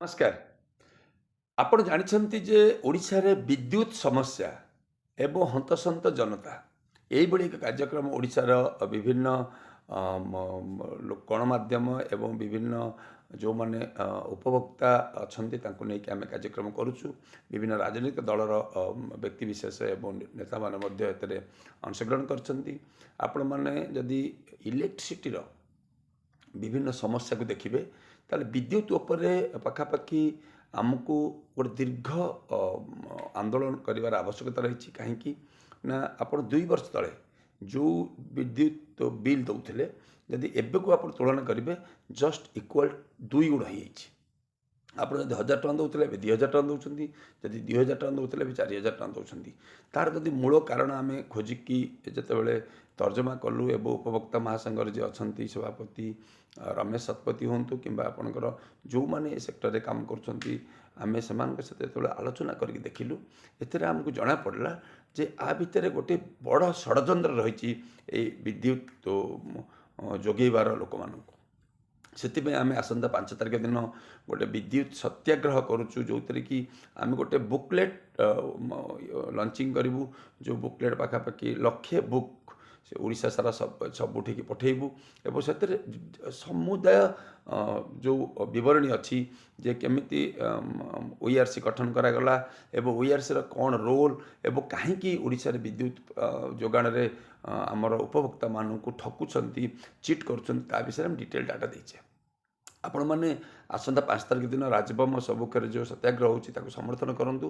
नमस्कार। ଆପଣ ଜାଣିଛନ୍ତି ଯେ ଓଡ଼ିଶାରେ ବିଦ୍ୟୁତ୍ ସମସ୍ୟା ଏବଂ ହନ୍ତସନ୍ତ ଜନତା ଏଇଭଳି ଏକ କାର୍ଯ୍ୟକ୍ରମ ଓଡ଼ିଶାର ବିଭିନ୍ନ ଅ, ମ- ଗଣମାଧ୍ୟମ ଏବଂ ବିଭିନ୍ନ ଯେଉଁମାନେ ଉପଭୋକ୍ତା ଅଛନ୍ତି ତାଙ୍କୁ ନେଇକି ଆମେ କାର୍ଯ୍ୟକ୍ରମ କରୁଛୁ। ବିଭିନ୍ନ ରାଜନୈତିକ ଦଳର ବ୍ୟକ୍ତିବିଶେଷ ଏବଂ ନେତାମାନେ ମଧ୍ୟ ଏଥିରେ ଅଂଶଗ୍ରହଣ କରିଛନ୍ତି। ଆପଣମାନେ ଯଦି ଇଲେକ୍ଟ୍ରିସିଟିର ବିଭିନ୍ନ ସମସ୍ୟାକୁ ଦେଖିବେ ତାହେଲେ ବିଦ୍ୟୁତ୍ ଉପରେ ପାଖାପାଖି ଆମକୁ ଗୋଟେ ଦୀର୍ଘ ଆନ୍ଦୋଳନ କରିବାର ଆବଶ୍ୟକତା ରହିଛି। କାହିଁକି ନା ଆପଣ 2 ବର୍ଷ ତଳେ ଯେଉଁ ବିଦ୍ୟୁତ୍ ବିଲ୍ ଦେଉଥିଲେ ଯଦି ଏବେକୁ ଆପଣ ତୁଳନା କରିବେ ଜଷ୍ଟ ଇକ୍ୱାଲ୍ 2 ଗୁଣ ହେଇଯାଇଛି। ଆପଣ ଯଦି 1,000 ଟଙ୍କା ଦେଉଥିଲେ ଏବେ 2,000 ଟଙ୍କା ଦେଉଛନ୍ତି, ଯଦି 2,000 ଟଙ୍କା ଦେଉଥିଲେ ଏବେ 4,000 ଟଙ୍କା ଦେଉଛନ୍ତି। ତାର ଯଦି ମୂଳ କାରଣ ଆମେ ଖୋଜିକି ଯେତେବେଳେ ତର୍ଜମା କଲୁ ଏବଂ ଉପଭୋକ୍ତା ମହାସଂଘର ଯିଏ ଅଛନ୍ତି ସଭାପତି ରମେଶ ଶତପଥୀ ହୁଅନ୍ତୁ କିମ୍ବା ଆପଣଙ୍କର ଯେଉଁମାନେ ଏ ସେକ୍ଟରରେ କାମ କରୁଛନ୍ତି ଆମେ ସେମାନଙ୍କ ସହିତ ଯେତେବେଳେ ଆଲୋଚନା କରିକି ଦେଖିଲୁ ଏଥିରେ ଆମକୁ ଜଣାପଡ଼ିଲା ଯେ ଆ ଭିତରେ ଗୋଟେ ବଡ଼ ଷଡ଼ଯନ୍ତ୍ର ରହିଛି ଏଇ ବିଦ୍ୟୁତ୍ ଯୋଗାଇବାର ଲୋକମାନଙ୍କୁ। ସେଥିପାଇଁ ଆମେ ଆସନ୍ତା 5 ତାରିଖ ଦିନ ଗୋଟେ ବିଦ୍ୟୁତ୍ ସତ୍ୟାଗ୍ରହ କରୁଛୁ, ଯେଉଁଥିରେ କି ଆମେ ଗୋଟେ ବୁକଲେଟ୍ ଲଞ୍ଚିଂ କରିବୁ। ଯେଉଁ ବୁକଲେଟ୍ ପାଖାପାଖି 1,00,000 ବୁକ୍ ସେ ଓଡ଼ିଶା ସାରା ସବୁଠିକି ପଠାଇବୁ ଏବଂ ସେଥିରେ ସମୁଦାୟ ଯେଉଁ ବିବରଣୀ ଅଛି ଯେ କେମିତି OERC ଗଠନ କରାଗଲା ଏବଂ OERCର କ'ଣ ରୋଲ୍ ଏବଂ କାହିଁକି ଓଡ଼ିଶାରେ ବିଦ୍ୟୁତ୍ ଯୋଗାଣରେ ଆମର ଉପଭୋକ୍ତାମାନଙ୍କୁ ଠକୁଛନ୍ତି, ଚିଟ୍ କରୁଛନ୍ତି ତା ବିଷୟରେ ଆମେ ଡିଟେଲ୍ ଡାଟା ଦେଇଛେ। ଆପଣମାନେ ଆସନ୍ତା 5 ତାରିଖ ଦିନ ରାଜଭବନ ସମ୍ମୁଖରେ ଯେଉଁ ସତ୍ୟାଗ୍ରହ ହେଉଛି ତାକୁ ସମର୍ଥନ କରନ୍ତୁ।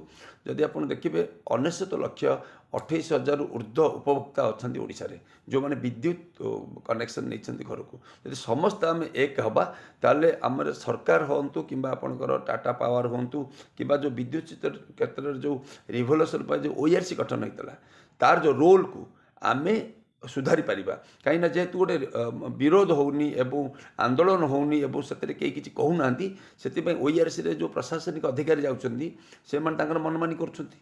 ଯଦି ଆପଣ ଦେଖିବେ 99,28,000ରୁ ଉର୍ଦ୍ଧ୍ୱ ଉପଭୋକ୍ତା ଅଛନ୍ତି ଓଡ଼ିଶାରେ ଯେଉଁମାନେ ବିଦ୍ୟୁତ୍ କନେକ୍ସନ୍ ନେଇଛନ୍ତି ଘରକୁ। ଯଦି ସମସ୍ତେ ଆମେ ଏକ ହେବା ତାହେଲେ ଆମର ସରକାର ହୁଅନ୍ତୁ କିମ୍ବା ଆପଣଙ୍କର ଟାଟା ପାୱାର ହୁଅନ୍ତୁ କିମ୍ବା ଯେଉଁ ବିଦ୍ୟୁତ୍ କ୍ଷେତ୍ରରେ ଯେଉଁ ରିଭଲ୍ୟୁସନ୍ ପାଇଁ ଯେଉଁ OERC ଗଠନ ହେଇଥିଲା ତାର ଯେଉଁ ରୋଲ୍କୁ ଆମେ ସୁଧାରି ପାରିବା। କାହିଁକିନା ଯେହେତୁ ଗୋଟେ ବିରୋଧ ହେଉନି ଏବଂ ଆନ୍ଦୋଳନ ହେଉନି ଏବଂ ସେଥିରେ କେହି କିଛି କହୁନାହାନ୍ତି, ସେଥିପାଇଁ OERCରେ ଯେଉଁ ପ୍ରଶାସନିକ ଅଧିକାରୀ ଯାଉଛନ୍ତି ସେମାନେ ତାଙ୍କର ମନମାନି କରୁଛନ୍ତି।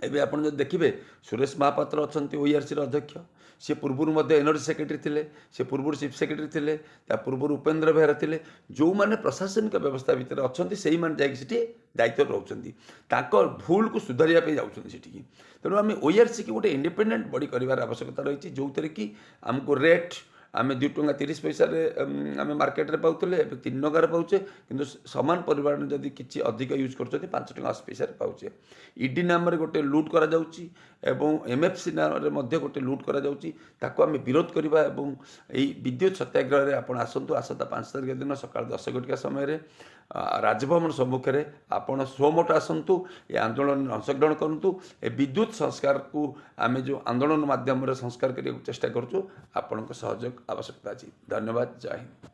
ଏବେ ଆପଣ ଯଦି ଦେଖିବେ ସୁରେଶ ମହାପାତ୍ର ଅଛନ୍ତି OERCର ଅଧ୍ୟକ୍ଷ, ସେ ପୂର୍ବରୁ ମଧ୍ୟ ଏନର୍ଜି ସେକ୍ରେଟାରୀ ଥିଲେ, ସେ ପୂର୍ବରୁ ଚିଫ୍ ସେକ୍ରେଟାରୀ ଥିଲେ, ତା ପୂର୍ବରୁ ଉପେନ୍ଦ୍ର ବେହେରା ଥିଲେ। ଯେଉଁମାନେ ପ୍ରଶାସନିକ ବ୍ୟବସ୍ଥା ଭିତରେ ଅଛନ୍ତି ସେଇମାନେ ଯାଇକି ସେଠି ଦାୟିତ୍ୱରେ ରହୁଛନ୍ତି, ତାଙ୍କ ଭୁଲକୁ ସୁଧାରିବା ପାଇଁ ଯାଉଛନ୍ତି ସେଠିକି। ତେଣୁ ଆମେ OERCକି ଗୋଟେ ଇଣ୍ଡିପେଣ୍ଡେଣ୍ଟ ବଡ଼ି କରିବାର ଆବଶ୍ୟକତା ରହିଛି, ଯେଉଁଥିରେ କି ଆମକୁ ରେଟ୍ ଆମେ 2 ଟଙ୍କା 30 ପଇସାରେ ଆମେ ମାର୍କେଟରେ ପାଉଥିଲେ, ଏବେ 3 ଟଙ୍କାରେ ପାଉଛେ, କିନ୍ତୁ ସମାନ ପରିମାଣରେ ଯଦି କିଛି ଅଧିକ ୟୁଜ୍ କରୁଛନ୍ତି 5 ଟଙ୍କା 80 ପଇସାରେ ପାଉଛେ। ଇଡି ନାମରେ ଗୋଟେ ଲୁଟ୍ କରାଯାଉଛି ଏବଂ MFC ନାମରେ ମଧ୍ୟ ଗୋଟେ ଲୁଟ୍ କରାଯାଉଛି, ତାକୁ ଆମେ ବିରୋଧ କରିବା ଏବଂ ଏଇ ବିଦ୍ୟୁତ୍ ସତ୍ୟାଗ୍ରହରେ ଆପଣ ଆସନ୍ତୁ। ଆସନ୍ତା 5 ତାରିଖ ଦିନ ସକାଳ 10 ଘଟିକା ସମୟରେ ରାଜଭବନ ସମ୍ମୁଖରେ ଆପଣ ସ୍ୱମୋଟ ଆସନ୍ତୁ, ଏ ଆନ୍ଦୋଳନରେ ଅଂଶଗ୍ରହଣ କରନ୍ତୁ। ଏ ବିଦ୍ୟୁତ୍ ସଂସ୍କାରକୁ ଆମେ ଯେଉଁ ଆନ୍ଦୋଳନ ମାଧ୍ୟମରେ ସଂସ୍କାର କରିବାକୁ ଚେଷ୍ଟା କରୁଛୁ ଆପଣଙ୍କ ସହଯୋଗ ଆବଶ୍ୟକତା ଅଛି। ଧନ୍ୟବାଦ। ଜୟ ହିନ୍ଦ।